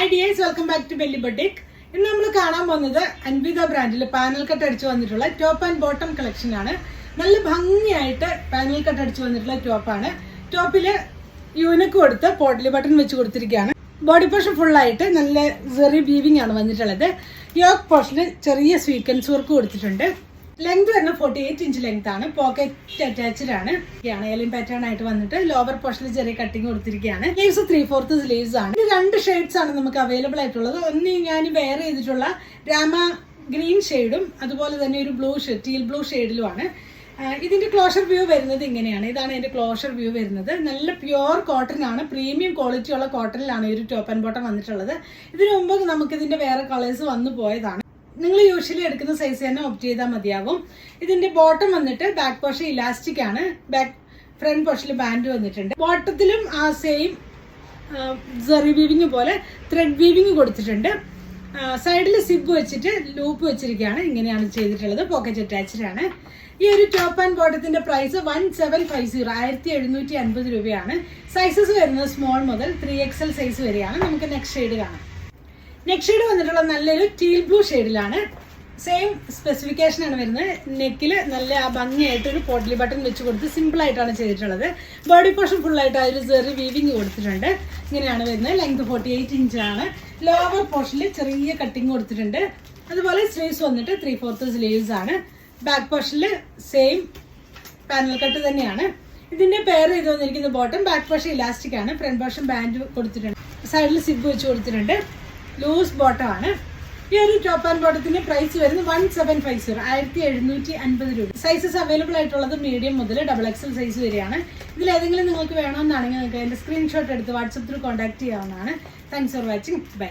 Hi dears, welcome back to Belly Boutique. ഇന്ന് നമ്മൾ കാണാൻ പോകുന്നത് അൻവിത ബ്രാൻഡിൽ പാനൽ കട്ട് അടിച്ചു വന്നിട്ടുള്ള ടോപ്പ് ആൻഡ് ബോട്ടം കളക്ഷൻ ആണ്. നല്ല ഭംഗിയായിട്ട് പാനൽ കട്ട് അടിച്ചു വന്നിട്ടുള്ള ടോപ്പാണ്. ടോപ്പില് യൂണിക്ക് കൊടുത്ത് പോട്ട്ലി ബട്ടൺ വെച്ച് കൊടുത്തിരിക്കുകയാണ്. ബോഡി പോർഷൻ ഫുൾ ആയിട്ട് നല്ല സെറി വീവിംഗ് ആണ് വന്നിട്ടുള്ളത്. യോക്ക് പോർഷന് ചെറിയ സ്വീക്കൻസ് വർക്ക് കൊടുത്തിട്ടുണ്ട്. ലെങ്ത് വരുന്ന 48 ഇഞ്ച് ലെങ്ത് ആണ്. പോക്കറ്റ് അറ്റാച്ച്ഡ് ആണ്. ഏലിയൻ പാറ്റേൺ ആയിട്ട് വന്നിട്ട് ലോവർ പോർഷനിൽ ചെറിയ കട്ടിങ് കൊടുത്തിരിക്കുകയാണ്. സ്ലീവ്സ് 3/4 സ്ലീവ്സ് ആണ്. ഇത് രണ്ട് ഷെയ്ഡ്സ് ആണ് നമുക്ക് അവൈലബിൾ ആയിട്ടുള്ളത്. ഒന്ന് ഞാൻ വെയർ ചെയ്തിട്ടുള്ള രാമ ഗ്രീൻ ഷെയ്ഡും അതുപോലെ തന്നെ ഒരു ബ്ലൂ ടീൽ ബ്ലൂ ഷെയ്ഡിലുമാണ്. ഇതിന്റെ ക്ലോഷർ വ്യൂ വരുന്നത് ഇങ്ങനെയാണ്. ഇതാണ് ഇതിന്റെ ക്ലോഷർ വ്യൂ വരുന്നത്. നല്ല പ്യുവർ കോട്ടൺ ആണ്. പ്രീമിയം ക്വാളിറ്റി ഉള്ള കോട്ടണിലാണ് ഈ ഒരു ടോപ്പ് ആൻഡ് ബോട്ടം വന്നിട്ടുള്ളത്. ഇതിനു മുമ്പ് നമുക്ക് ഇതിന്റെ വേറെ കളേഴ്സ് വന്നു പോയതാണ്. നിങ്ങൾ യൂഷ്വലി എടുക്കുന്ന സൈസ് തന്നെ ഓപ്റ്റ് ചെയ്താൽ മതിയാവും. ഇതിന്റെ ബോട്ടം വന്നിട്ട് ബാക്ക് പോർഷൻ ഇലാസ്റ്റിക് ആണ്. ഫ്രണ്ട് പോർഷനിൽ ബാൻഡ് വന്നിട്ടുണ്ട്. ബോട്ടത്തിലും ആ സെയിം സെറി വീവിംഗ് പോലെ ത്രെഡ് വീവിംഗ് കൊടുത്തിട്ടുണ്ട്. സൈഡിൽ സിബ് വെച്ചിട്ട് ലൂപ്പ് വെച്ചിരിക്കുകയാണ്. ഇങ്ങനെയാണ് ചെയ്തിട്ടുള്ളത്. പോക്കറ്റ് അറ്റാച്ച്ഡ് ആണ്. ഈ ഒരു ടോപ്പ് ആൻഡ് ബോട്ടത്തിന്റെ പ്രൈസ് 1750 1750 രൂപയാണ്. സൈസസ് വരുന്നത് സ്മോൾ മുതൽ 3XL സൈസ് വരെയാണ്. നമുക്ക് നെക്സ്റ്റ് ഷെയ്ഡ് കാണാം. നെക്സ്റ്റ് ഷെയ്ഡ് വന്നിട്ടുള്ള നല്ലൊരു ടീൽ ബ്ലൂ ഷെയ്ഡിലാണ്. സെയിം സ്പെസിഫിക്കേഷൻ ആണ് വരുന്നത്. നെക്കിൽ നല്ല ഭംഗിയായിട്ട് ഒരു പോട്ട്ലി ബട്ടൺ വെച്ച് കൊടുത്ത് സിമ്പിൾ ആയിട്ടാണ് ചെയ്തിട്ടുള്ളത്. ബോഡി പോർഷൻ ഫുൾ ആയിട്ട് അതിൽ ചെറിയ വീവിംഗ് കൊടുത്തിട്ടുണ്ട്. ഇങ്ങനെയാണ് വരുന്നത്. ലെങ്ത് 48 ഇഞ്ചാണ്. ലോവർ പോർഷനിൽ ചെറിയ കട്ടിങ് കൊടുത്തിട്ടുണ്ട്. അതുപോലെ സ്ലീവ്സ് വന്നിട്ട് 3/4 സ്ലീവ്സ് ആണ്. ബാക്ക് പോർഷനിൽ സെയിം പാനൽ കട്ട് തന്നെയാണ്. ഇതിന്റെ പെയർ ചെയ്ത് വന്നിരിക്കുന്ന ബോട്ടം ബാക്ക് പോർഷൻ ഇലാസ്റ്റിക് ആണ്. ഫ്രണ്ട് പോർഷൻ ബാൻഡ് കൊടുത്തിട്ടുണ്ട്. സൈഡിൽ സിബ് വെച്ച് കൊടുത്തിട്ടുണ്ട്. ലൂസ് ബോട്ടം ആണ്. ഈ ഒരു ടോപ്പ് ആൻഡ് ബോട്ടത്തിന്റെ പ്രൈസ് വരുന്നത് 1750 1750 രൂപ. സൈസസ് അവൈലബിൾ ആയിട്ടുള്ളത് മീഡിയം മുതൽ XXL സൈസ് വരെയാണ്. ഇതിൽ ഏതെങ്കിലും നിങ്ങൾക്ക് വേണമെന്നാണെങ്കിൽ നിങ്ങൾക്ക് അതിന്റെ സ്ക്രീൻഷോട്ട് എടുത്ത് വാട്സപ്പ് ത്രൂ കോൺടാക്ട് ചെയ്യാവുന്നതാണ്. Thanks for watching. ബൈ.